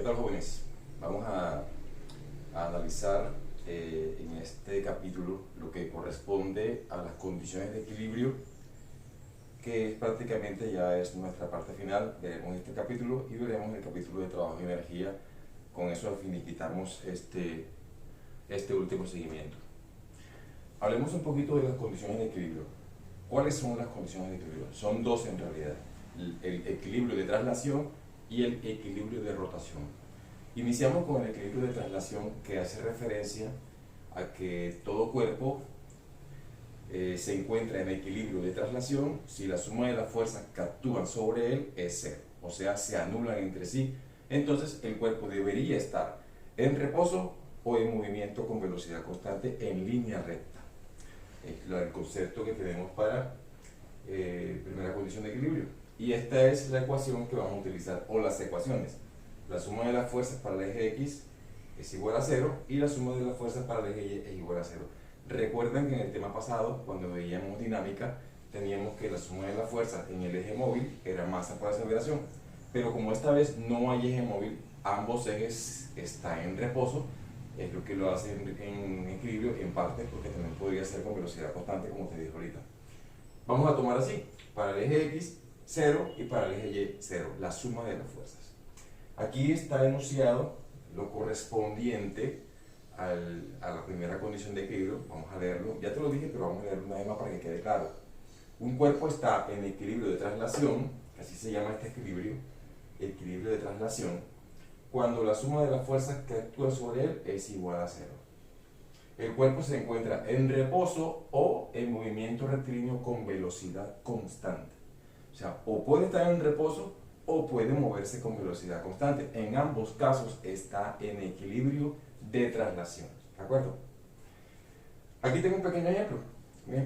¿Qué tal, jóvenes? Vamos a analizar en este capítulo lo que corresponde a las condiciones de equilibrio, que prácticamente ya es nuestra parte final. Veremos este capítulo y veremos el capítulo de trabajo y energía. Con eso finiquitamos este último seguimiento. Hablemos un poquito de las condiciones de equilibrio. ¿Cuáles son las condiciones de equilibrio? Son dos en realidad: el equilibrio de traslación y el equilibrio de rotación. Iniciamos con el equilibrio de traslación, que hace referencia a que todo cuerpo se encuentra en equilibrio de traslación si la suma de las fuerzas que actúan sobre él es cero, o sea, se anulan entre sí. Entonces el cuerpo debería estar en reposo o en movimiento con velocidad constante en línea recta. Es el concepto que tenemos para primera condición de equilibrio. Y esta es la ecuación que vamos a utilizar, o las ecuaciones. La suma de las fuerzas para el eje X es igual a 0 y la suma de las fuerzas para el eje Y es igual a 0. Recuerden que en el tema pasado, cuando veíamos dinámica, teníamos que la suma de las fuerzas en el eje móvil era masa por aceleración. Pero como esta vez no hay eje móvil, ambos ejes están en reposo, es lo que lo hace en equilibrio, en parte porque también podría ser con velocidad constante, como te dije ahorita. Vamos a tomar así: para el eje X 0 y para el eje Y 0, la suma de las fuerzas. Aquí está enunciado lo correspondiente a la primera condición de equilibrio. Vamos a leerlo, ya te lo dije, pero vamos a leerlo una vez más para que quede claro. Un cuerpo está en equilibrio de traslación, que así se llama este equilibrio de traslación, cuando la suma de las fuerzas que actúan sobre él es igual a 0. El cuerpo se encuentra en reposo o en movimiento rectilíneo con velocidad constante. O sea, o puede estar en reposo o puede moverse con velocidad constante. En ambos casos está en equilibrio de traslación. ¿De acuerdo? Aquí tengo un pequeño ejemplo.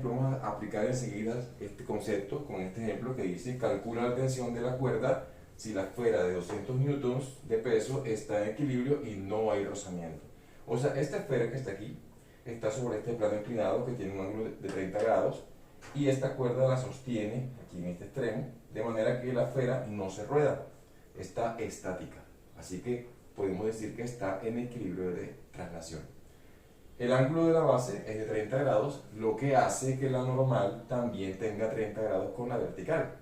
Vamos a aplicar enseguida este concepto con este ejemplo que dice: calcula la tensión de la cuerda si la esfera de 200 newtons de peso está en equilibrio y no hay rozamiento. O sea, esta esfera que está aquí está sobre este plano inclinado que tiene un ángulo de 30 grados y esta cuerda la sostiene aquí en este extremo, de manera que la esfera no se rueda, está estática. Así que podemos decir que está en equilibrio de traslación. El ángulo de la base es de 30 grados, lo que hace que la normal también tenga 30 grados con la vertical.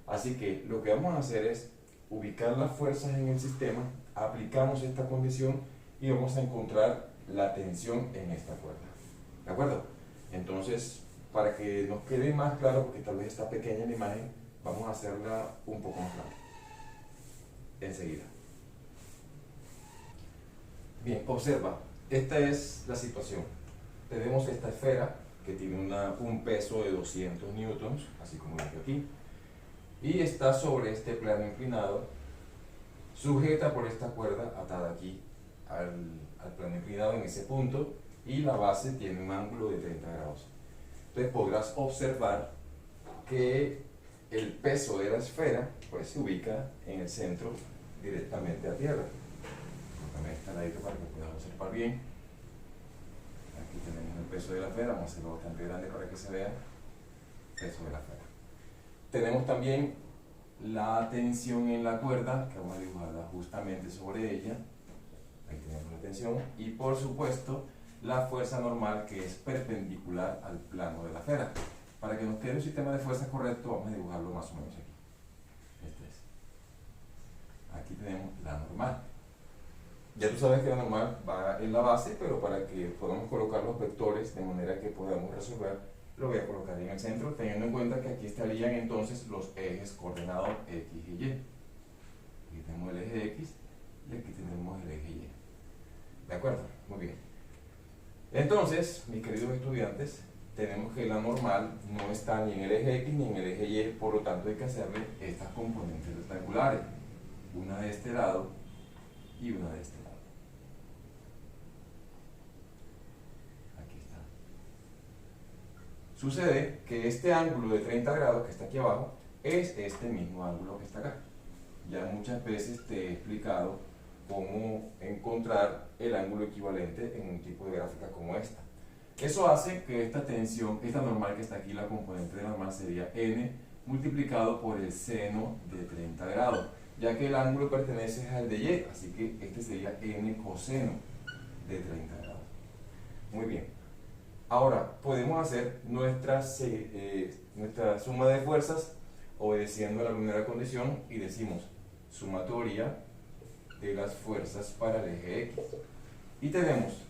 Así que lo que vamos a hacer es ubicar las fuerzas en el sistema, aplicamos esta condición y vamos a encontrar la tensión en esta cuerda. ¿De acuerdo? Entonces, para que nos quede más claro, porque tal vez está pequeña la imagen, vamos a hacerla un poco más clara enseguida. Bien, observa, esta es la situación. Tenemos esta esfera que tiene un peso de 200 newtons, así como dice aquí, y está sobre este plano inclinado, sujeta por esta cuerda atada aquí al plano inclinado en ese punto, y la base tiene un ángulo de 30 grados. Entonces podrás observar que el peso de la esfera pues se ubica en el centro, directamente a tierra. Déjame este ladito para que puedas observar bien. Aquí tenemos el peso de la esfera, vamos a hacerlo bastante grande para que se vea el peso de la esfera. Tenemos también la tensión en la cuerda, que vamos a dibujarla justamente sobre ella. Ahí tenemos la tensión y, por supuesto, la fuerza normal, que es perpendicular al plano de la esfera. Para que nos quede un sistema de fuerzas correcto, vamos a dibujarlo más o menos aquí. Este es. Aquí tenemos la normal. Ya tú sabes que la normal va en la base, pero para que podamos colocar los vectores de manera que podamos resolver, lo voy a colocar en el centro, teniendo en cuenta que aquí estarían entonces los ejes coordenados X y Y. Aquí tenemos el eje X y aquí tenemos el eje Y. ¿De acuerdo? Muy bien. Entonces, mis queridos estudiantes, tenemos que la normal no está ni en el eje X ni en el eje Y, por lo tanto hay que hacerle estas componentes rectangulares, una de este lado y una de este lado. Aquí está. Sucede que este ángulo de 30 grados que está aquí abajo es este mismo ángulo que está acá. Ya muchas veces te he explicado cómo encontrar el ángulo equivalente en un tipo de gráfica como esta. Eso hace que esta tensión, esta normal que está aquí, la componente de normal sería n multiplicado por el seno de 30 grados. ya que el ángulo pertenece al de Y, así que este sería n coseno de 30 grados. Muy bien. Ahora, podemos hacer nuestra suma de fuerzas obedeciendo a la primera condición y decimos sumatoria de las fuerzas para el eje X. Y tenemos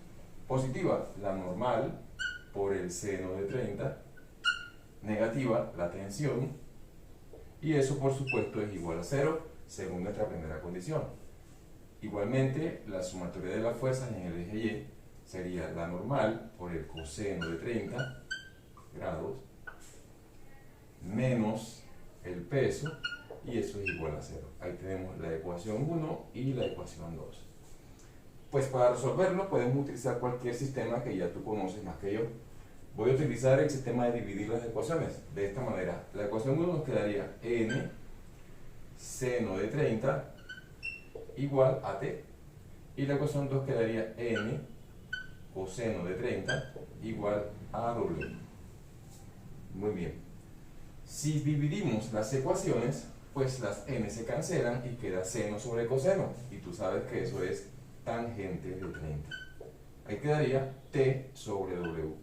positiva la normal por el seno de 30, negativa la tensión, y eso por supuesto es igual a 0 según nuestra primera condición. Igualmente, la sumatoria de las fuerzas en el eje Y sería la normal por el coseno de 30 grados menos el peso, y eso es igual a 0. Ahí tenemos la ecuación 1 y la ecuación 2. Pues para resolverlo podemos utilizar cualquier sistema que ya tú conoces más que yo. Voy a utilizar el sistema de dividir las ecuaciones de esta manera. La ecuación 1 nos quedaría n seno de 30 igual a t, y la ecuación 2 quedaría n coseno de 30 igual a w. Muy bien. Si dividimos las ecuaciones, pues las n se cancelan y queda seno sobre coseno, y tú sabes que eso es tangente de 30. Ahí quedaría t sobre w.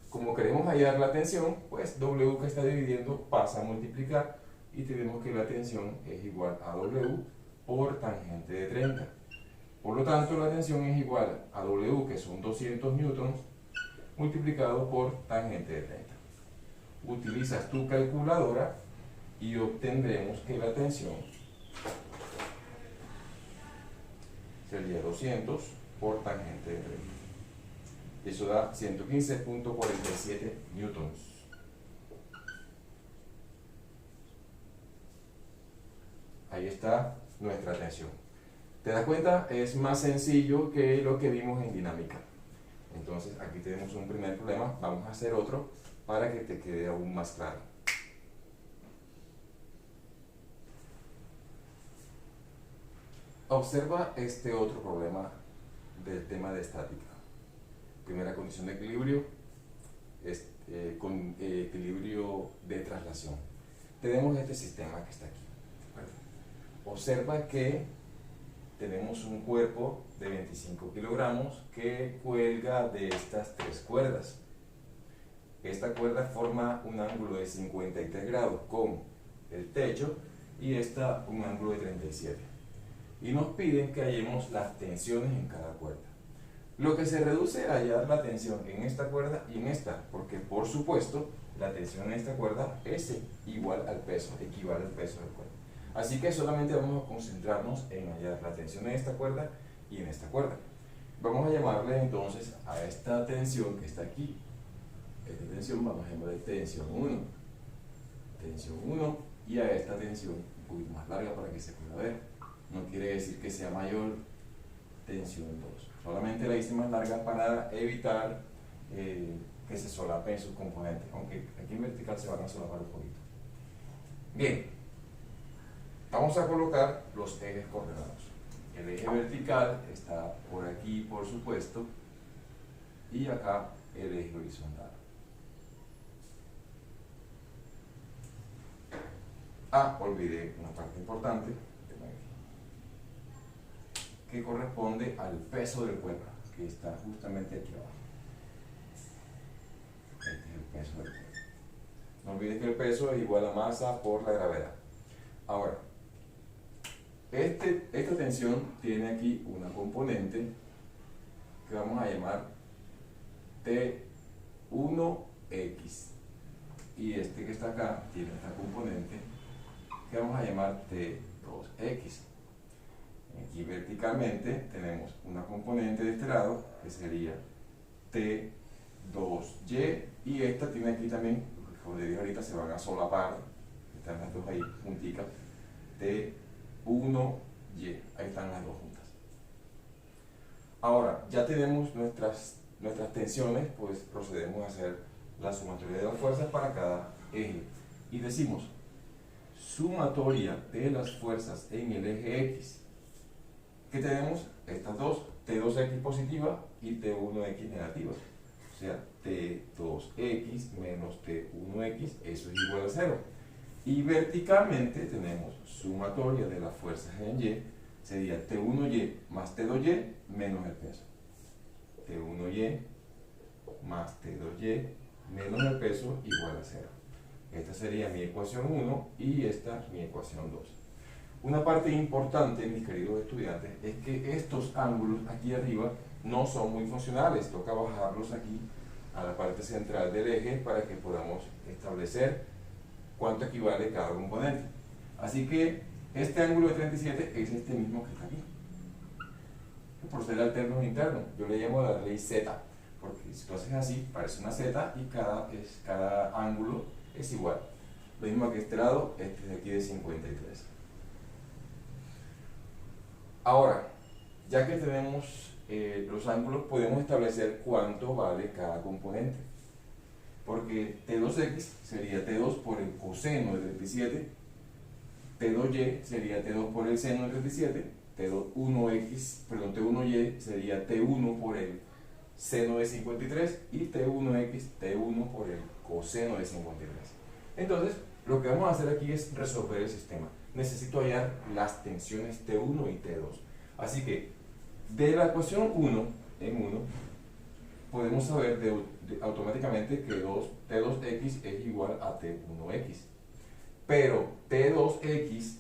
Como queremos hallar la tensión, pues w que está dividiendo pasa a multiplicar, y tenemos que la tensión es igual a w por tangente de 30. Por lo tanto, la tensión es igual a w, que son 200 newtons, multiplicado por tangente de 30. Utilizas tu calculadora y obtendremos que la tensión sería 200 por tangente de 30. Eso da 115.47 newtons. Ahí está nuestra tensión. ¿Te das cuenta? Es más sencillo que lo que vimos en dinámica. Entonces aquí tenemos un primer problema, vamos a hacer otro para que te quede aún más claro. Observa este otro problema del tema de estática. Primera condición de equilibrio, con equilibrio de traslación. Tenemos este sistema que está aquí. Observa que tenemos un cuerpo de 25 kilogramos que cuelga de estas tres cuerdas. Esta cuerda forma un ángulo de 53 grados con el techo, y esta un ángulo de 37. Y nos piden que hallemos las tensiones en cada cuerda. Lo que se reduce a hallar la tensión en esta cuerda y en esta, porque por supuesto la tensión en esta cuerda es igual al peso, equivale al peso del cuerpo. Así que solamente vamos a concentrarnos en hallar la tensión en esta cuerda y en esta cuerda. Vamos a llamarle entonces a esta tensión que está aquí. Esta tensión vamos a llamarle tensión 1. Tensión 1, y a esta tensión un poquito más larga para que se pueda ver. No quiere decir que sea mayor, tensión 2. Solamente la hice más larga para evitar que se solapen sus componentes, aunque aquí en vertical se van a solapar un poquito. Bien, vamos a colocar los ejes coordenados. El eje vertical está por aquí, por supuesto, y acá el eje horizontal. Olvidé una parte importante, que corresponde al peso del cuerpo, que está justamente aquí abajo. Este es el peso del cuerpo. No olvides que el peso es igual a masa por la gravedad. Ahora, esta tensión tiene aquí una componente que vamos a llamar T1X, y este que está acá tiene esta componente que vamos a llamar T2X. Aquí verticalmente tenemos una componente de este lado que sería T2Y, y esta tiene aquí también, como les dije ahorita, se van a solapar, están las dos ahí junticas, T1Y, ahí están las dos juntas. Ahora, ya tenemos nuestras tensiones, pues procedemos a hacer la sumatoria de las fuerzas para cada eje, y decimos sumatoria de las fuerzas en el eje X. ¿Qué tenemos? Estas dos, T2X positiva y T1X negativa. O sea, T2X menos T1X, eso es igual a 0. Y verticalmente tenemos sumatoria de las fuerzas en Y, sería T1Y más T2Y menos el peso. T1Y más T2Y menos el peso igual a 0. Esta sería mi ecuación 1 y esta mi ecuación 2. Una parte importante, mis queridos estudiantes, es que estos ángulos aquí arriba no son muy funcionales. Toca bajarlos aquí a la parte central del eje para que podamos establecer cuánto equivale cada componente. Así que este ángulo de 37 es este mismo que está aquí. Por ser alternos internos, yo le llamo la ley Z, porque si lo haces así, parece una Z y cada ángulo es igual. Lo mismo que este lado, este de aquí de 53. Ahora, ya que tenemos los ángulos, podemos establecer cuánto vale cada componente. Porque T2x sería T2 por el coseno de 37, T2y sería T2 por el seno de 37, T1y sería T1 por el seno de 53 y T1x, T1 por el coseno de 53. Entonces, lo que vamos a hacer aquí es resolver el sistema. Necesito hallar las tensiones T1 y T2. Así que, de la ecuación 1 en 1, podemos saber automáticamente que T2x es igual a T1x. Pero T2x,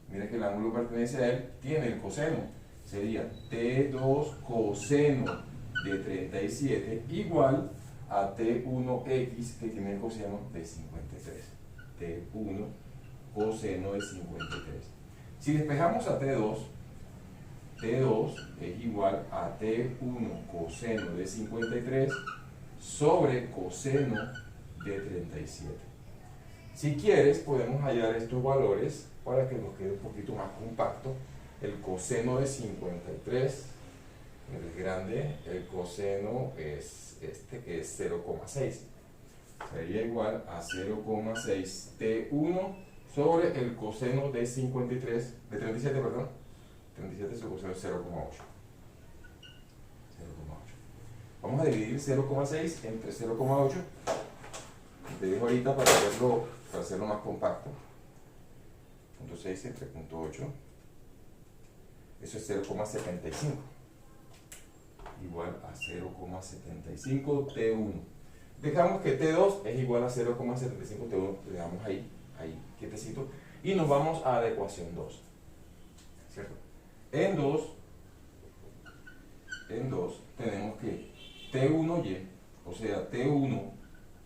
mira que el ángulo pertenece a él, tiene el coseno. Sería T2 coseno de 37 igual a T1x que tiene el coseno de 53. T1 coseno de 53. Si despejamos a T2 es igual a T1 coseno de 53 sobre coseno de 37. Si quieres, podemos hallar estos valores para que nos quede un poquito más compacto. El coseno de 53 es grande, el coseno es este que es 0,6. Sería igual a 0,6 T1 sobre el coseno de 53, de 37, perdón. 37 su coseno es 0,8. Vamos a dividir 0,6 entre 0,8. Te dejo ahorita para hacerlo más compacto. 0,6 entre 0,8. Eso es 0,75. Igual a 0,75 T1. Dejamos que T2 es igual a 0,75 T1. Le dejamos ahí quietecito. Y nos vamos a la ecuación 2. ¿Cierto? En 2 tenemos que T1y, o sea, T1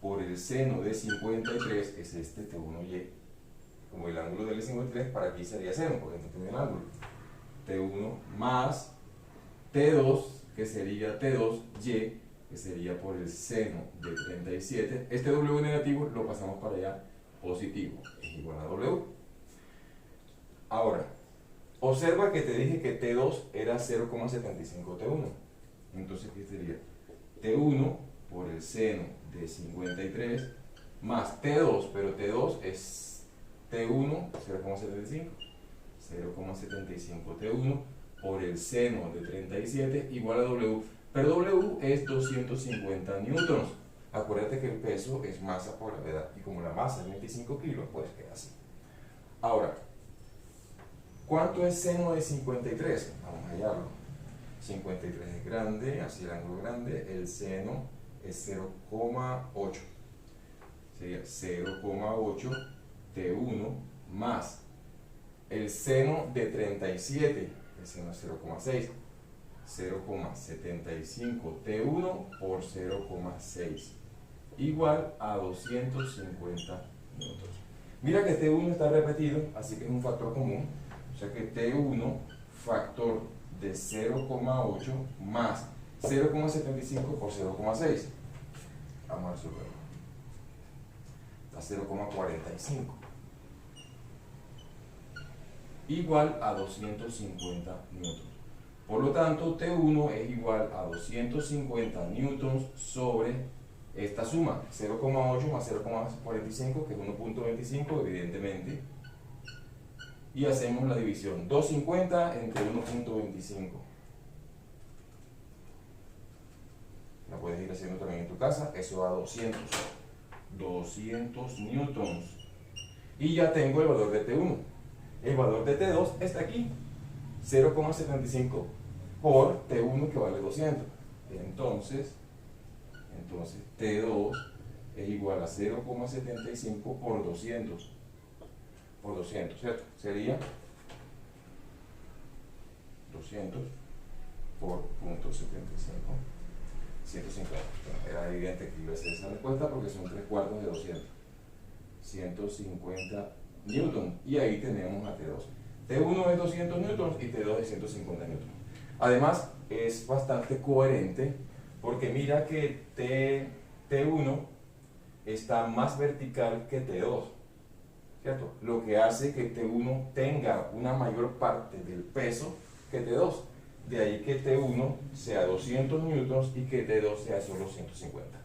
por el seno de 53 es este T1y. Como el ángulo del 53, para aquí sería seno, porque no tiene el ángulo. T1 más T2, que sería T2y, que sería por el seno de 37. Este W negativo lo pasamos para allá positivo, es igual a W. Ahora, observa que te dije que T2 era 0,75 T1. Entonces, ¿qué sería? T1 por el seno de 53 más T2, pero T2 es T1, 0,75. 0,75 T1 por el seno de 37 igual a W. Pero W es 250 newtons. Acuérdate que el peso es masa por gravedad. Y como la masa es 25 kilos, pues queda así. Ahora, ¿cuánto es seno de 53? Vamos a hallarlo. 53 es grande, así el ángulo grande. El seno es 0,8. Sería 0,8 T1 más el seno de 37. El seno es 0,6. 0,75 T1 por 0,6 igual a 250 newtons. Mira que T1 está repetido, así que es un factor común. O sea que T1 factor de 0,8 más 0,75 por 0,6. Vamos a resolverlo. Da 0,45. Igual a 250 newtons. Por lo tanto, T1 es igual a 250 newtons sobre esta suma, 0,8 más 0,45, que es 1.25, evidentemente. Y hacemos la división, 250 entre 1.25. La puedes ir haciendo también en tu casa, eso da 200 newtons y ya tengo el valor de T1. El valor de T2 está aquí, 0,75 por T1 que vale 200. Entonces T2 es igual a 0,75 por 200. Por 200, ¿cierto? Sería 200 por 0.75, 150. Bueno, era evidente que iba a hacer esa respuesta porque son 3/4 de 200. 150 newton. Y ahí tenemos a T2. T1 es 200 newtons y T2 es 150 newtons. Además, es bastante coherente porque mira que T1 está más vertical que T2, ¿cierto? Lo que hace que T1 tenga una mayor parte del peso que T2. De ahí que T1 sea 200 newtons y que T2 sea solo 150.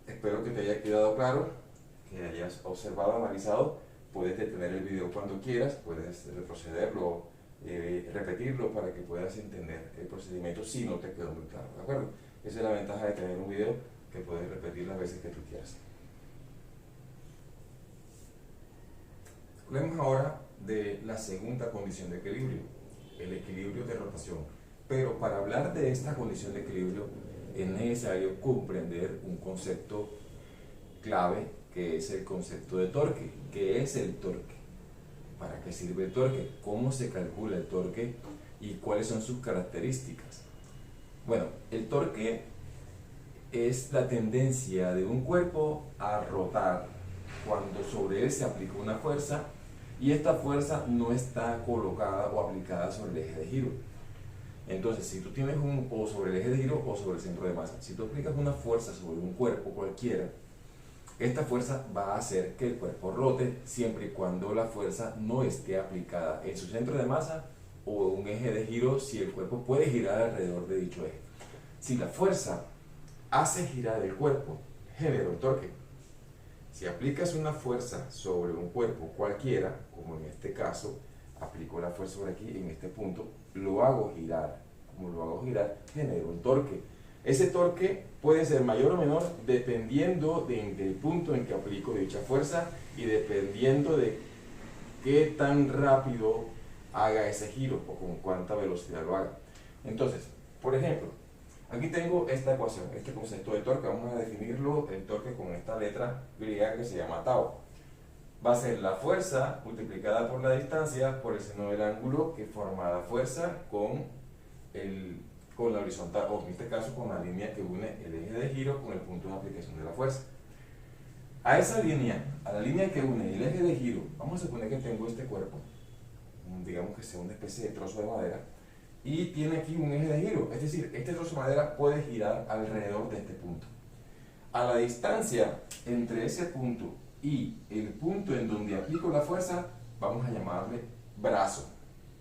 Espero que te haya quedado claro, que hayas observado, analizado. Puedes detener el video cuando quieras, puedes retrocederlo, repetirlo para que puedas entender el procedimiento si no te quedó muy claro, ¿de acuerdo? Esa es la ventaja de tener un video que puedes repetir las veces que tú quieras. Hablemos ahora de la segunda condición de equilibrio, el equilibrio de rotación. Pero para hablar de esta condición de equilibrio es necesario comprender un concepto clave, que es el concepto de torque. ¿Qué es el torque? ¿Para qué sirve el torque? ¿Cómo se calcula el torque? ¿Y cuáles son sus características? Bueno, el torque es la tendencia de un cuerpo a rotar cuando sobre él se aplica una fuerza y esta fuerza no está colocada o aplicada sobre el eje de giro. Entonces, si tú tienes o sobre el eje de giro o sobre el centro de masa, si tú aplicas una fuerza sobre un cuerpo cualquiera, esta fuerza va a hacer que el cuerpo rote siempre y cuando la fuerza no esté aplicada en su centro de masa o un eje de giro, si el cuerpo puede girar alrededor de dicho eje. Si la fuerza hace girar el cuerpo, genera un torque. Si aplicas una fuerza sobre un cuerpo cualquiera, como en este caso, aplico la fuerza sobre aquí, en este punto, lo hago girar. Como lo hago girar, genero un torque. Ese torque puede ser mayor o menor dependiendo del punto en que aplico dicha fuerza y dependiendo de qué tan rápido haga ese giro o con cuánta velocidad lo haga. Entonces, por ejemplo, aquí tengo esta ecuación, este concepto de torque. Vamos a definirlo, el torque, con esta letra griega que se llama tau. Va a ser la fuerza multiplicada por la distancia por el seno del ángulo que forma la fuerza con la horizontal, o en este caso con la línea que une el eje de giro con el punto de aplicación de la fuerza. A esa línea, a la línea que une el eje de giro, vamos a suponer que tengo este cuerpo, digamos que sea una especie de trozo de madera, y tiene aquí un eje de giro, es decir, este trozo de madera puede girar alrededor de este punto. A la distancia entre ese punto y el punto en donde aplico la fuerza, vamos a llamarle brazo.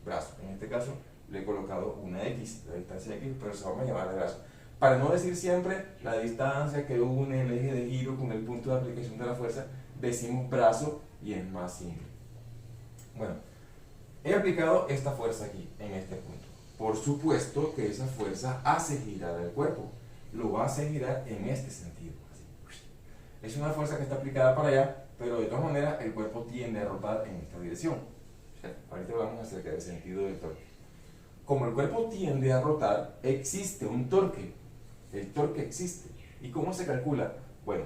Brazo, en este caso le he colocado una X, la distancia X, pero se vamos a llamarle brazo. Para no decir siempre la distancia que une el eje de giro con el punto de aplicación de la fuerza, decimos brazo y es más simple. Bueno, he aplicado esta fuerza aquí, en este punto. Por supuesto que esa fuerza hace girar el cuerpo, lo hace girar en este sentido. Así. Es una fuerza que está aplicada para allá, pero de todas maneras el cuerpo tiende a rotar en esta dirección. Ahorita vamos acerca del sentido del torque. Como el cuerpo tiende a rotar, existe un torque. El torque existe. ¿Y cómo se calcula? Bueno,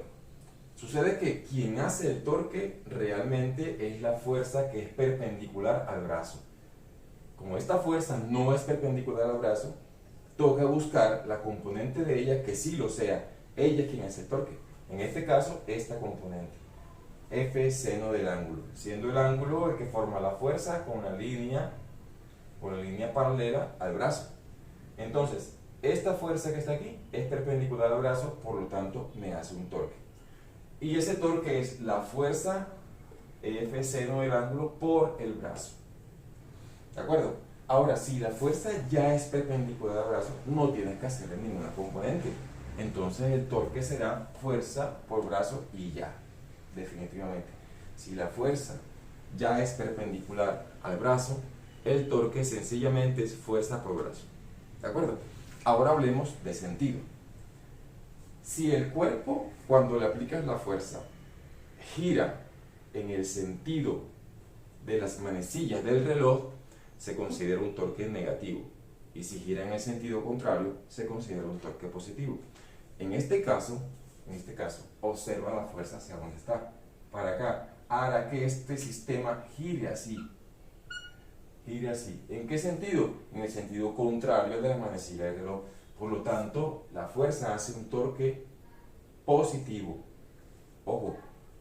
sucede que quien hace el torque realmente es la fuerza que es perpendicular al brazo. Como esta fuerza no es perpendicular al brazo, toca buscar la componente de ella que sí lo sea. Ella es quien hace el torque. En este caso, esta componente. F seno del ángulo. Siendo el ángulo el que forma la fuerza con la línea paralela al brazo. Entonces, esta fuerza que está aquí es perpendicular al brazo, por lo tanto me hace un torque. Y ese torque es la fuerza F seno del ángulo por el brazo. ¿De acuerdo? Ahora, si la fuerza ya es perpendicular al brazo, no tienes que hacerle ninguna componente. Entonces el torque será fuerza por brazo y ya, definitivamente. Si la fuerza ya es perpendicular al brazo, el torque sencillamente es fuerza por brazo. ¿De acuerdo? Ahora hablemos de sentido. Si el cuerpo, cuando le aplicas la fuerza, gira en el sentido de las manecillas del reloj, se considera un torque negativo. Y si gira en el sentido contrario, se considera un torque positivo. En este caso, observa la fuerza hacia dónde está. Para acá. Hará que este sistema gire así. Gire así. ¿En qué sentido? En el sentido contrario de la manecilla del reloj. Por lo tanto, la fuerza hace un torque positivo. Ojo,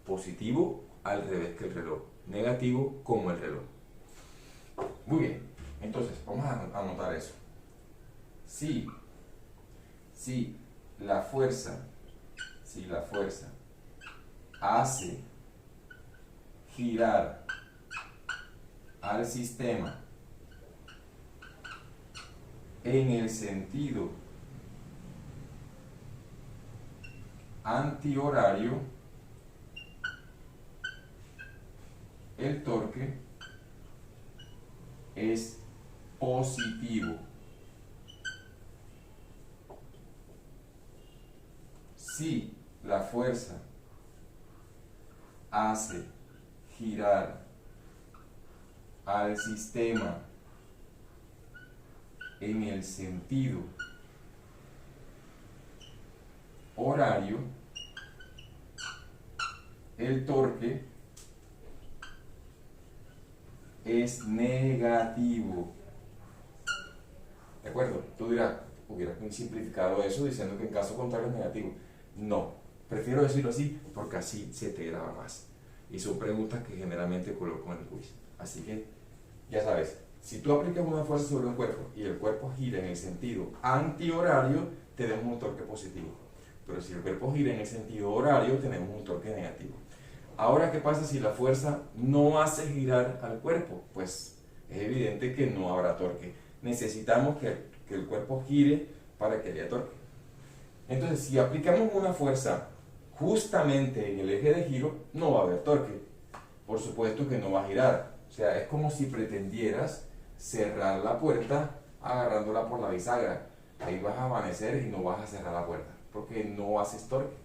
positivo al revés que el reloj. Negativo como el reloj. Muy bien. Entonces, vamos a anotar eso. Si la fuerza hace girar al sistema en el sentido antihorario, el torque es positivo. Si la fuerza hace girar al sistema en el sentido horario, el torque es negativo. ¿De acuerdo? Tú dirás, hubiera simplificado eso diciendo que en caso contrario es negativo. No, prefiero decirlo así porque así se te graba más. Y son preguntas que generalmente coloco en el quiz. Así que, ya sabes, si tú aplicas una fuerza sobre un cuerpo y el cuerpo gira en el sentido antihorario, tenemos un torque positivo. Pero si el cuerpo gira en el sentido horario, tenemos un torque negativo. Ahora, ¿qué pasa si la fuerza no hace girar al cuerpo? Pues es evidente que no habrá torque. Necesitamos que el cuerpo gire para que haya torque. Entonces, si aplicamos una fuerza justamente en el eje de giro, no va a haber torque. Por supuesto que no va a girar. O sea, es como si pretendieras cerrar la puerta agarrándola por la bisagra. Ahí vas a amanecer y no vas a cerrar la puerta, porque no haces torque.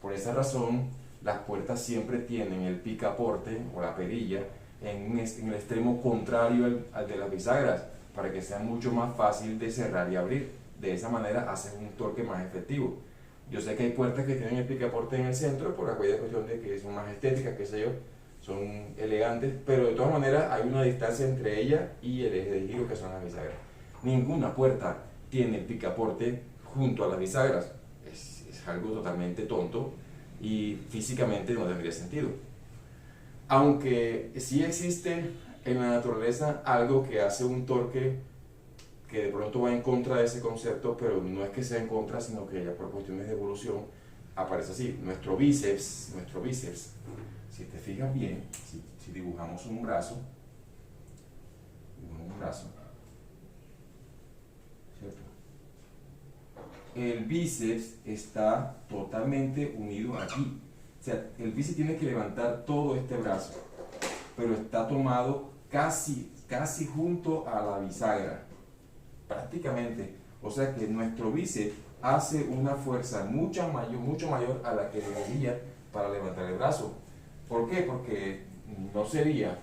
Por esa razón, las puertas siempre tienen el picaporte o la perilla en el extremo contrario al de las bisagras, para que sea mucho más fácil de cerrar y abrir. De esa manera haces un torque más efectivo. Yo sé que hay puertas que tienen el picaporte en el centro por aquella cuestión de que son más estéticas, qué sé yo, son elegantes, pero de todas maneras hay una distancia entre ella y el eje de giro, que son las bisagras. Ninguna puerta tiene el picaporte junto a las bisagras. Es algo totalmente tonto y físicamente no tendría sentido. Aunque sí existe en la naturaleza algo que hace un torque que de pronto va en contra de ese concepto, pero no es que sea en contra, sino que ya por cuestiones de evolución aparece así. Nuestro bíceps, si te fijas bien, si dibujamos un brazo, ¿cierto? El bíceps está totalmente unido aquí. O sea, el bíceps tiene que levantar todo este brazo, pero está tomado casi junto a la bisagra, prácticamente. O sea que nuestro bíceps hace una fuerza mucho mayor a la que debería para levantar el brazo. ¿Por qué? Porque no sería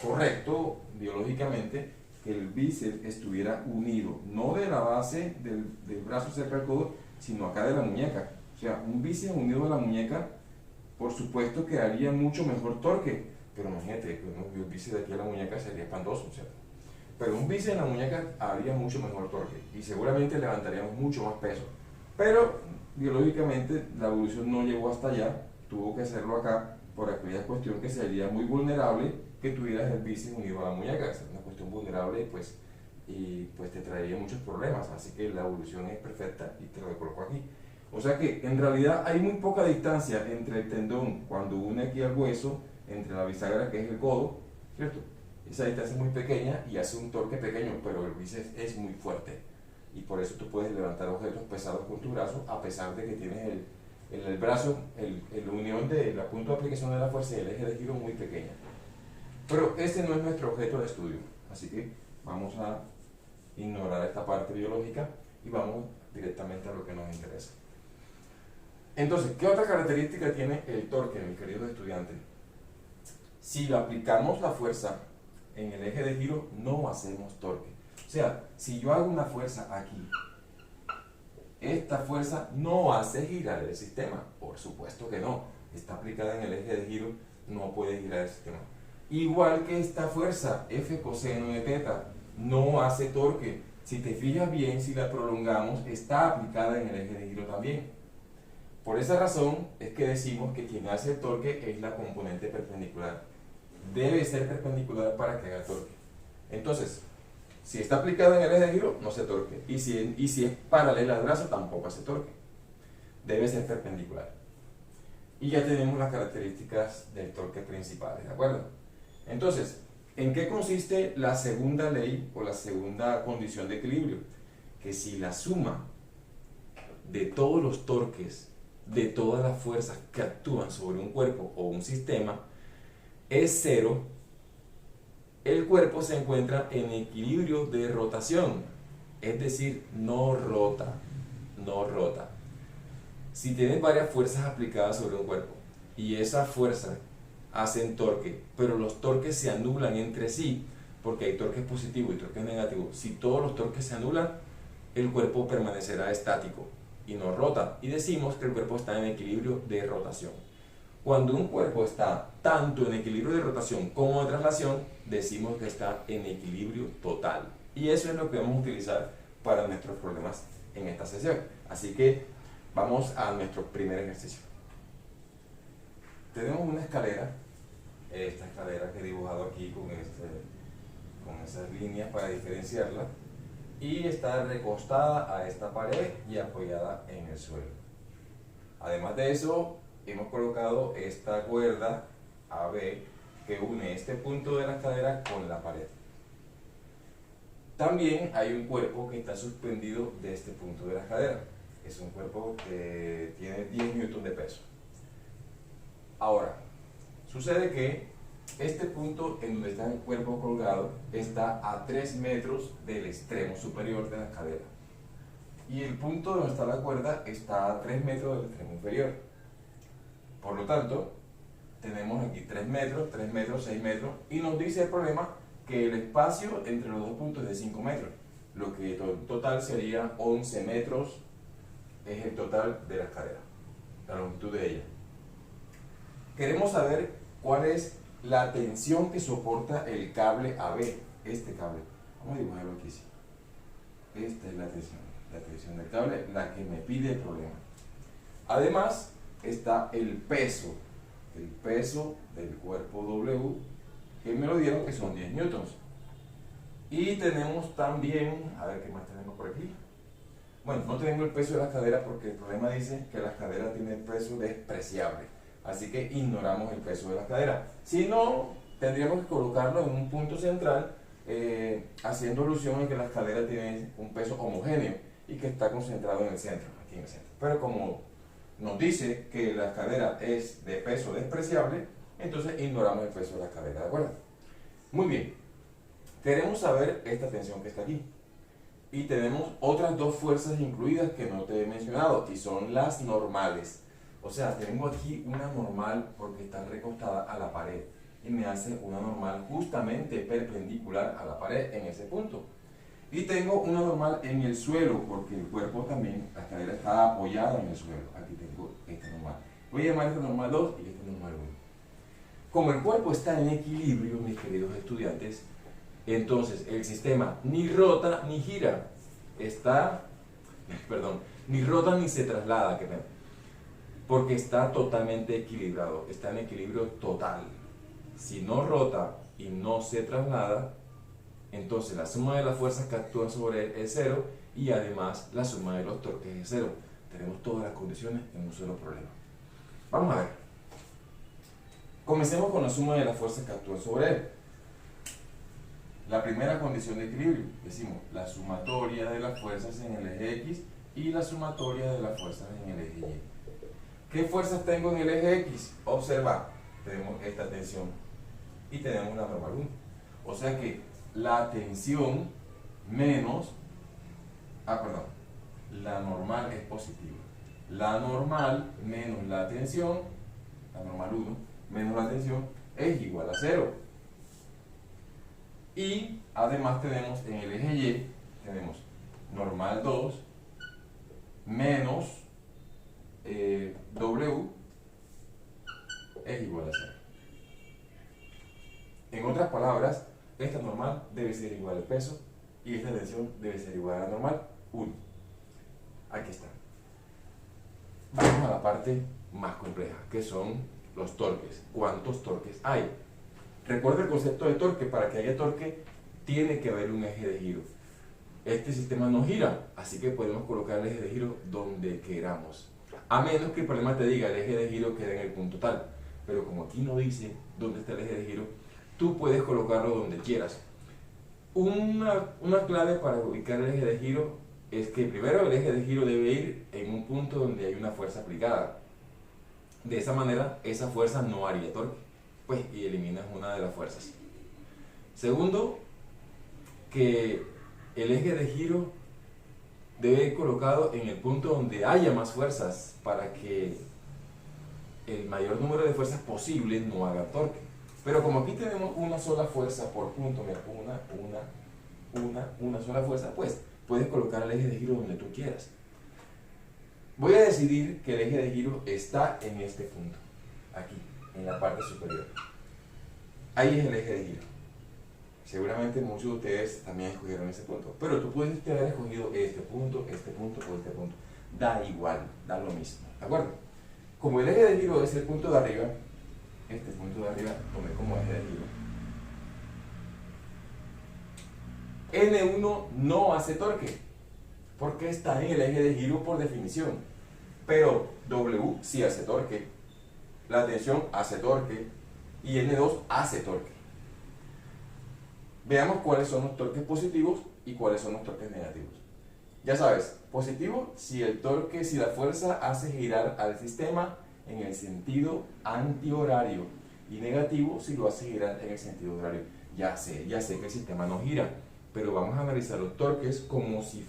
correcto biológicamente que el bíceps estuviera unido, no de la base del brazo cerca del codo, sino acá de la muñeca. O sea, un bíceps unido a la muñeca, por supuesto que haría mucho mejor torque, pero imagínate, el bíceps de aquí a la muñeca sería espantoso, ¿cierto? Pero un bíceps en la muñeca haría mucho mejor torque y seguramente levantaríamos mucho más peso. Pero biológicamente la evolución no llegó hasta allá, tuvo que hacerlo acá por aquella cuestión que sería muy vulnerable que tuvieras el bíceps unido a la muñeca. Es una cuestión vulnerable y te traería muchos problemas, así que la evolución es perfecta y te lo coloco aquí. O sea que en realidad hay muy poca distancia entre el tendón cuando une aquí al hueso, entre la bisagra que es el codo, ¿cierto? Esa distancia es muy pequeña y hace un torque pequeño, pero el bíceps es muy fuerte y por eso tú puedes levantar objetos pesados con tu brazo a pesar de que tienes el brazo, la unión de la punto de aplicación de la fuerza y el eje de giro muy pequeña. Pero este no es nuestro objeto de estudio, así que vamos a ignorar esta parte biológica y vamos directamente a lo que nos interesa. Entonces, ¿qué otra característica tiene el torque, mis queridos estudiantes? Si aplicamos la fuerza en el eje de giro, no hacemos torque. O sea, si yo hago una fuerza aquí, esta fuerza no hace girar el sistema. Por supuesto que no. Está aplicada en el eje de giro, no puede girar el sistema. Igual que esta fuerza, F coseno de teta, no hace torque. Si te fijas bien, si la prolongamos, está aplicada en el eje de giro también. Por esa razón es que decimos que quien hace el torque es la componente perpendicular. Debe ser perpendicular para que haga torque. Entonces, si está aplicada en el eje de giro, no hace torque. Y si es paralela al brazo, tampoco hace torque. Debe ser perpendicular. Y ya tenemos las características del torque principales, ¿de acuerdo? Entonces, ¿en qué consiste la segunda ley o la segunda condición de equilibrio? Que si la suma de todos los torques, de todas las fuerzas que actúan sobre un cuerpo o un sistema, es cero, el cuerpo se encuentra en equilibrio de rotación, es decir, no rota, no rota. Si tienes varias fuerzas aplicadas sobre un cuerpo y esas fuerzas hacen torque, pero los torques se anulan entre sí, porque hay torques positivos y torques negativos, si todos los torques se anulan, el cuerpo permanecerá estático y no rota, y decimos que el cuerpo está en equilibrio de rotación. Cuando un cuerpo está tanto en equilibrio de rotación como de traslación, decimos que está en equilibrio total. Y eso es lo que vamos a utilizar para nuestros problemas en esta sesión. Así que vamos a nuestro primer ejercicio. Tenemos una escalera, esta escalera que he dibujado aquí con esas líneas para diferenciarla, y está recostada a esta pared y apoyada en el suelo. Además de eso, hemos colocado esta cuerda AB que une este punto de la escalera con la pared. También hay un cuerpo que está suspendido de este punto de la escalera. Es un cuerpo que tiene 10 newtons de peso. Ahora, sucede que este punto en donde está el cuerpo colgado está a 3 metros del extremo superior de la escalera. Y el punto donde está la cuerda está a 3 metros del extremo inferior. Por lo tanto, tenemos aquí 3 metros, 6 metros, y nos dice el problema que el espacio entre los dos puntos es de 5 metros, lo que en total sería 11 metros, es el total de la escalera, la longitud de ella. Queremos saber cuál es la tensión que soporta el cable AB, este cable. Vamos a dibujarlo aquí, sí. Esta es la tensión del cable, la que me pide el problema. Además, está el peso del cuerpo W, que me lo dieron que son 10 newtons. Y tenemos también, a ver qué más tenemos por aquí. Bueno, no tenemos el peso de la cadera porque el problema dice que la cadera tiene peso despreciable. Así que ignoramos el peso de la cadera. Si no, tendríamos que colocarlo en un punto central, haciendo alusión a que la cadera tiene un peso homogéneo y que está concentrado en el centro, aquí en el centro. Pero como nos dice que la cadera es de peso despreciable, entonces ignoramos el peso de la cadera, ¿de acuerdo? Muy bien, queremos saber esta tensión que está aquí. Y tenemos otras dos fuerzas incluidas que no te he mencionado, y son las normales. O sea, tengo aquí una normal porque está recostada a la pared, y me hace una normal justamente perpendicular a la pared en ese punto. Y tengo una normal en el suelo, porque el cuerpo también, la cadera está apoyada en el suelo. Aquí tengo esta normal. Voy a llamar esta normal 2 y esta normal 1. Como el cuerpo está en equilibrio, mis queridos estudiantes, entonces el sistema ni rota ni gira. Ni rota ni se traslada, porque está totalmente equilibrado, está en equilibrio total. Si no rota y no se traslada, entonces la suma de las fuerzas que actúan sobre él es cero, y además la suma de los torques es cero. Tenemos todas las condiciones en un solo problema. Vamos a ver. Comencemos con la suma de las fuerzas que actúan sobre él. La primera condición de equilibrio, decimos la sumatoria de las fuerzas en el eje X y la sumatoria de las fuerzas en el eje Y. ¿Qué fuerzas tengo en el eje X? Observa, tenemos esta tensión y tenemos la normal 1. O sea que la tensión menos, la normal es positiva. La normal menos la tensión, la normal 1, menos la tensión, es igual a 0. Y además tenemos en el eje Y, tenemos normal 2 menos W es igual a 0. En otras palabras, esta normal debe ser igual al peso y esta tensión debe ser igual a la normal, 1. Aquí está. Vamos a la parte más compleja, que son los torques. ¿Cuántos torques hay? Recuerda el concepto de torque. Para que haya torque, tiene que haber un eje de giro. Este sistema no gira, así que podemos colocar el eje de giro donde queramos. A menos que el problema te diga el eje de giro queda en el punto tal. Pero como aquí no dice dónde está el eje de giro, tú puedes colocarlo donde quieras. Una clave para ubicar el eje de giro es que primero el eje de giro debe ir en un punto donde hay una fuerza aplicada. De esa manera, esa fuerza no haría torque, pues, y eliminas una de las fuerzas. Segundo, que el eje de giro debe ir colocado en el punto donde haya más fuerzas para que el mayor número de fuerzas posibles no haga torque. Pero como aquí tenemos una sola fuerza por punto, mira, una sola fuerza, pues puedes colocar el eje de giro donde tú quieras. Voy a decidir que el eje de giro está en este punto, aquí, en la parte superior. Ahí es el eje de giro. Seguramente muchos de ustedes también escogieron ese punto, pero tú puedes haber escogido este punto o este punto. Da igual, da lo mismo, ¿de acuerdo? Como el eje de giro es el punto de arriba, este punto de arriba tomé como eje de giro. N1 no hace torque, porque está en el eje de giro por definición, pero W sí hace torque, la tensión hace torque y N2 hace torque. Veamos cuáles son los torques positivos y cuáles son los torques negativos. Ya sabes, positivo si la fuerza hace girar al sistema en el sentido antihorario, y negativo si lo hace girar en el sentido horario. Ya sé que el sistema no gira, pero vamos a analizar los torques como si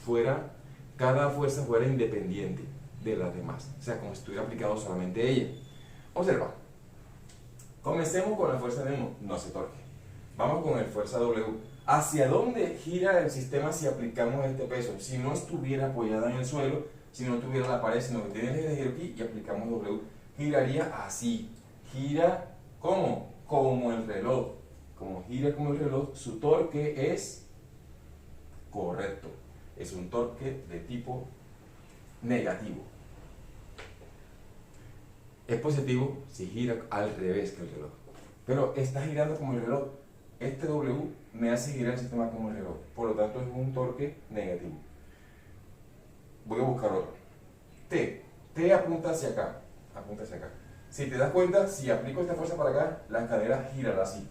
cada fuerza fuera independiente de las demás, o sea, como si estuviera aplicado solamente ella. Observa, comencemos con la fuerza N1, no hace torque. Vamos con el fuerza W. ¿Hacia dónde gira el sistema si aplicamos este peso? Si no estuviera apoyada en el suelo, si no tuviera la pared, sino que tiene el eje de giro aquí y aplicamos W, giraría así. Gira ¿cómo? Como el reloj. Como gira como el reloj, su torque es correcto. Es un torque de tipo negativo. Es positivo si gira al revés que el reloj. Pero está girando como el reloj. Este W me hace girar el sistema como el reloj. Por lo tanto es un torque negativo. Voy a buscar otro. T. T apunta hacia acá. Apunta hacia acá. Si te das cuenta, si aplico esta fuerza para acá, la cadera girará así.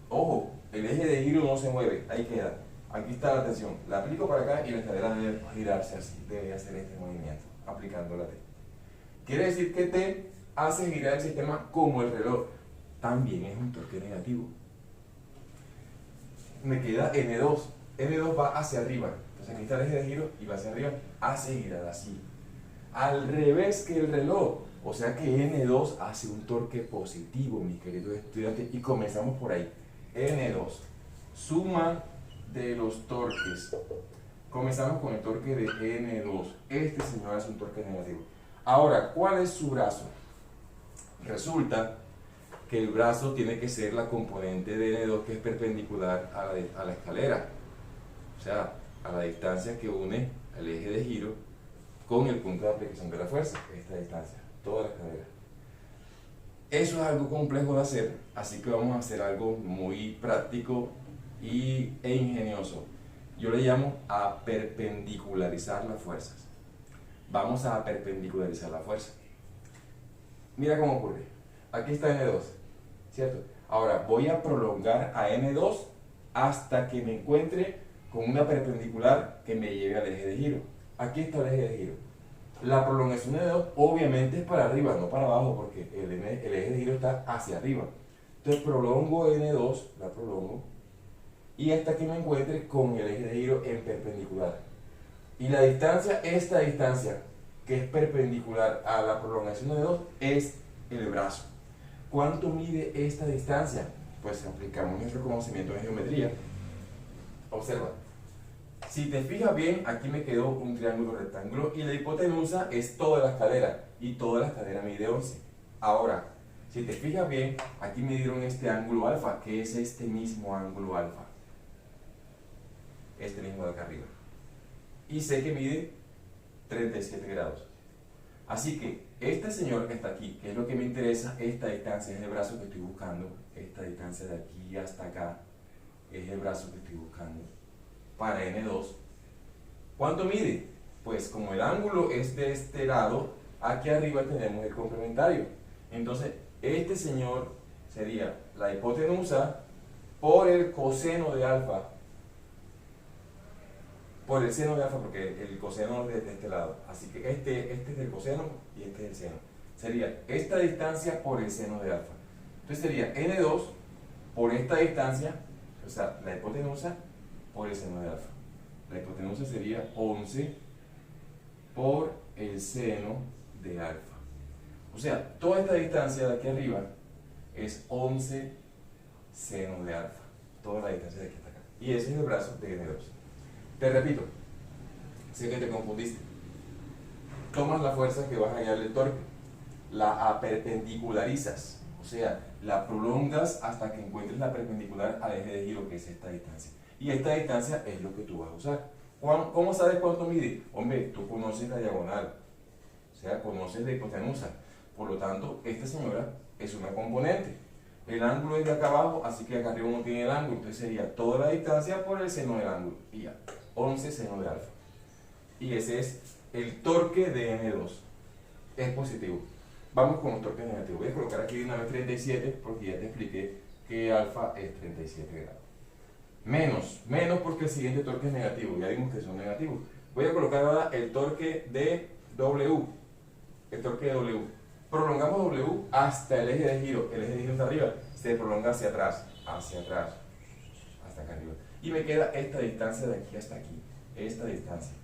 Ojo, el eje de giro no se mueve. Ahí queda. Aquí está la tensión. La aplico para acá y la cadera debe girarse así. Debe hacer este movimiento, aplicando la T. Quiere decir que T hace girar el sistema como el reloj. También es un torque negativo. Me queda N2. N2 va hacia arriba. Entonces aquí está el eje de giro y va hacia arriba. Hace girar así. Al revés que el reloj. O sea que N2 hace un torque positivo, mis queridos estudiantes. Y comenzamos por ahí. N2. Suma de los torques. Comenzamos con el torque de N2. Este señor hace un torque negativo. Ahora, ¿cuál es su brazo? Resulta que el brazo tiene que ser la componente de N2 que es perpendicular a la escalera, o sea, a la distancia que une el eje de giro con el punto de aplicación de la fuerza, esta distancia, toda la escalera. Eso es algo complejo de hacer, así que vamos a hacer algo muy práctico e ingenioso. Yo le llamo a perpendicularizar las fuerzas. Vamos a perpendicularizar la fuerza. Mira cómo ocurre. Aquí está N2. ¿Cierto? Ahora voy a prolongar a N2 hasta que me encuentre con una perpendicular que me lleve al eje de giro. Aquí está el eje de giro. La prolongación de N2 obviamente es para arriba, no para abajo, porque el eje de giro está hacia arriba. Entonces prolongo N2, la prolongo, y hasta que me encuentre con el eje de giro en perpendicular. Y la distancia, esta distancia, que es perpendicular a la prolongación de N2, es el brazo. ¿Cuánto mide esta distancia? Pues aplicamos nuestro conocimiento en geometría. Observa. Si te fijas bien, aquí me quedó un triángulo rectángulo y la hipotenusa es toda la escalera y toda la escalera mide 11. Ahora, si te fijas bien, aquí me dieron este ángulo alfa, que es este mismo ángulo alfa. Este mismo de acá arriba. Y sé que mide 37 grados. Así que este señor que está aquí, que es lo que me interesa, esta distancia es el brazo que estoy buscando. Esta distancia de aquí hasta acá es el brazo que estoy buscando para N2. ¿Cuánto mide? Pues como el ángulo es de este lado, aquí arriba tenemos el complementario. Entonces, este señor sería la hipotenusa por el coseno de alfa. Por el seno de alfa, porque el coseno es de este lado. Así que este es el coseno y este es el seno. Sería esta distancia por el seno de alfa. Entonces sería N2 por esta distancia, o sea, la hipotenusa por el seno de alfa. La hipotenusa sería 11 por el seno de alfa. O sea, toda esta distancia de aquí arriba es 11 seno de alfa. Toda la distancia de aquí hasta acá. Y ese es el brazo de N2. Te repito, sé que te confundiste. Tomas la fuerza que vas a hallar del torque, la aperpendicularizas, o sea, la prolongas hasta que encuentres la perpendicular al eje de giro, que es esta distancia. Y esta distancia es lo que tú vas a usar. ¿Cómo sabes cuánto mide? Hombre, tú conoces la diagonal, o sea, conoces la hipotenusa. Por lo tanto, esta señora es una componente. El ángulo es de acá abajo, así que acá arriba no tiene el ángulo. Entonces sería toda la distancia por el seno del ángulo. Y ya, 11 seno de alfa. Y ese es el torque de N2. Es positivo. Vamos con los torques negativos. Voy a colocar aquí de una vez 37 porque ya te expliqué que alfa es 37 grados. Menos porque el siguiente torque es negativo. Ya vimos que son negativos. Voy a colocar ahora el torque de W. El torque de W. Prolongamos W hasta el eje de giro. El eje de giro está arriba. Se prolonga hacia atrás, hasta acá arriba. Y me queda esta distancia de aquí hasta aquí. Esta distancia.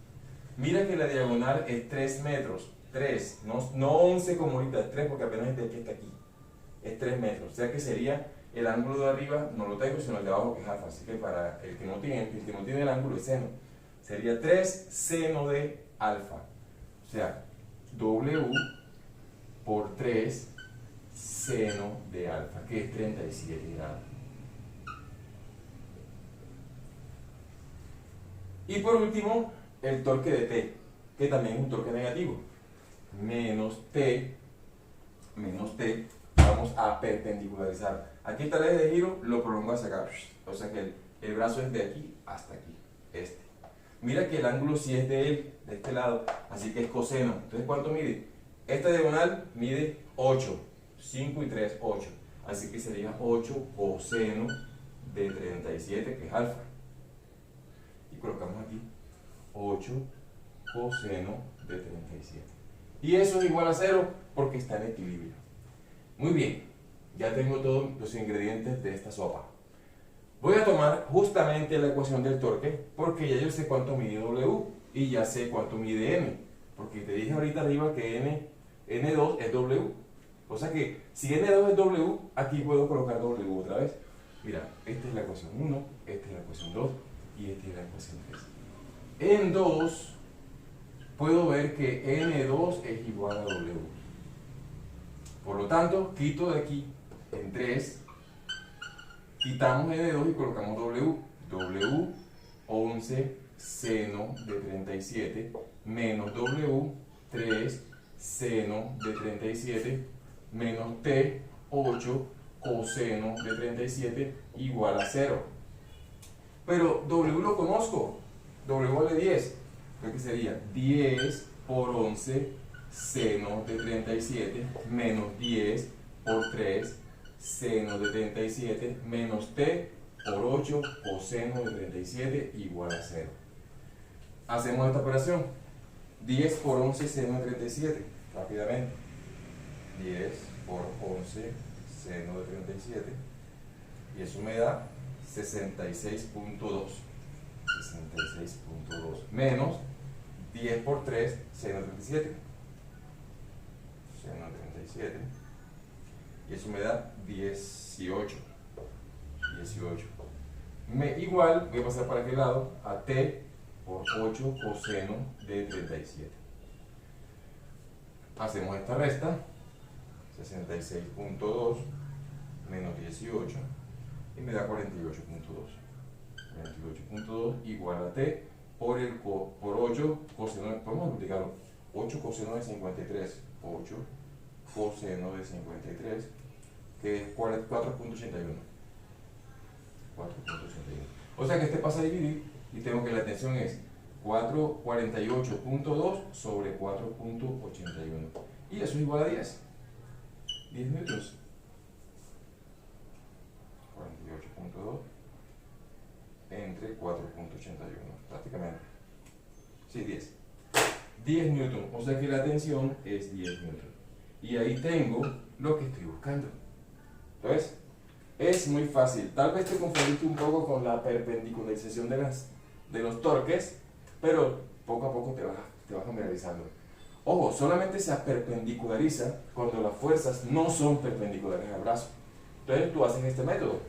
Mira que la diagonal es 3 metros. 3, no 11 como ahorita, es 3 porque apenas es de aquí hasta aquí. Es 3 metros. O sea que sería el ángulo de arriba, no lo tengo, sino el de abajo que es alfa. Así que para el que no tiene el ángulo es seno. Sería 3 seno de alfa. O sea, W por 3 seno de alfa, que es 37 grados. Y por último, el torque de T, que también es un torque negativo. Menos T, vamos a perpendicularizar. Aquí está el eje de giro, lo prolongo hacia acá. O sea que el brazo es de aquí hasta aquí, este. Mira que el ángulo sí es de él, de este lado, así que es coseno. Entonces, ¿cuánto mide? Esta diagonal mide 8, 5 y 3, 8. Así que sería 8 coseno de 37, que es alfa. Y colocamos aquí 8 coseno de 37. Y eso es igual a 0 porque está en equilibrio. Muy bien, ya tengo todos los ingredientes de esta sopa. Voy a tomar justamente la ecuación del torque porque ya yo sé cuánto mide W y ya sé cuánto mide N. Porque te dije ahorita arriba que N2 es W. O sea que si N2 es W, aquí puedo colocar W otra vez. Mira, esta es la ecuación 1, esta es la ecuación 2 y esta es la ecuación 3. En 2 puedo ver que N2 es igual a W. Por lo tanto, quito de aquí en 3, quitamos N2 y colocamos W. W, 11 seno de 37 menos W, 3 seno de 37 menos T, 8 coseno de 37 igual a 0. Pero W lo conozco. W vale 10. Creo que sería 10 por 11 seno de 37 menos 10 por 3 seno de 37 menos T por 8 coseno de 37 igual a 0. Hacemos esta operación. 10 por 11 seno de 37. Rápidamente. 10 por 11 seno de 37. Y eso me da 66.2. 66.2 menos 10 por 3 seno de 37. Seno de 37 y eso me da 18. Igual voy a pasar para aquel lado a t por 8 coseno de 37. Hacemos esta resta, 66.2 menos 18 y me da 48.2. 48.2 igual a t por 8 coseno, podemos multiplicarlo, 8 coseno de 53, 8 coseno de 53, que es 4.81. O sea que este pasa a dividir y tengo que la tensión es 448.2 sobre 4.81. Y eso es igual a 10. 10 newtons. 48.2 entre 4.81. Prácticamente. Sí, 10. 10 newtons. O sea que la tensión es 10 newtons. Y ahí tengo lo que estoy buscando. Entonces, es muy fácil. Tal vez te confundiste un poco con la perpendicularidad de los torques, pero poco a poco te vas familiarizando. Ojo, solamente se perpendiculariza cuando las fuerzas no son perpendiculares al brazo. Entonces tú haces este método.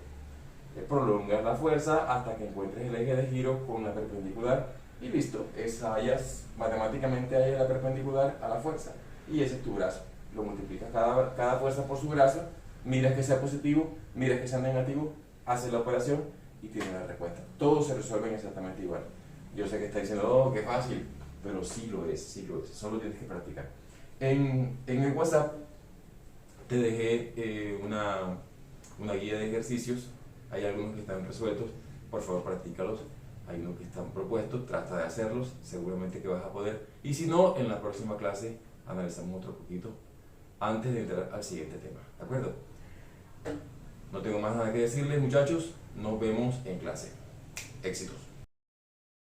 Prolongas la fuerza hasta que encuentres el eje de giro con una perpendicular y listo. Matemáticamente hallas la perpendicular a la fuerza y ese es tu brazo. Lo multiplicas cada fuerza por su brazo, miras que sea positivo, miras que sea negativo, haces la operación y tienes la respuesta. Todos se resuelven exactamente igual. Yo sé que está diciendo, oh, qué fácil, pero sí lo es, solo tienes que practicar. En el WhatsApp te dejé una guía de ejercicios, hay algunos que están resueltos, por favor practícalos, hay unos que están propuestos, trata de hacerlos, seguramente que vas a poder, y si no, en la próxima clase analizamos otro poquito antes de entrar al siguiente tema, ¿de acuerdo? No tengo más nada que decirles, muchachos, nos vemos en clase. Éxitos.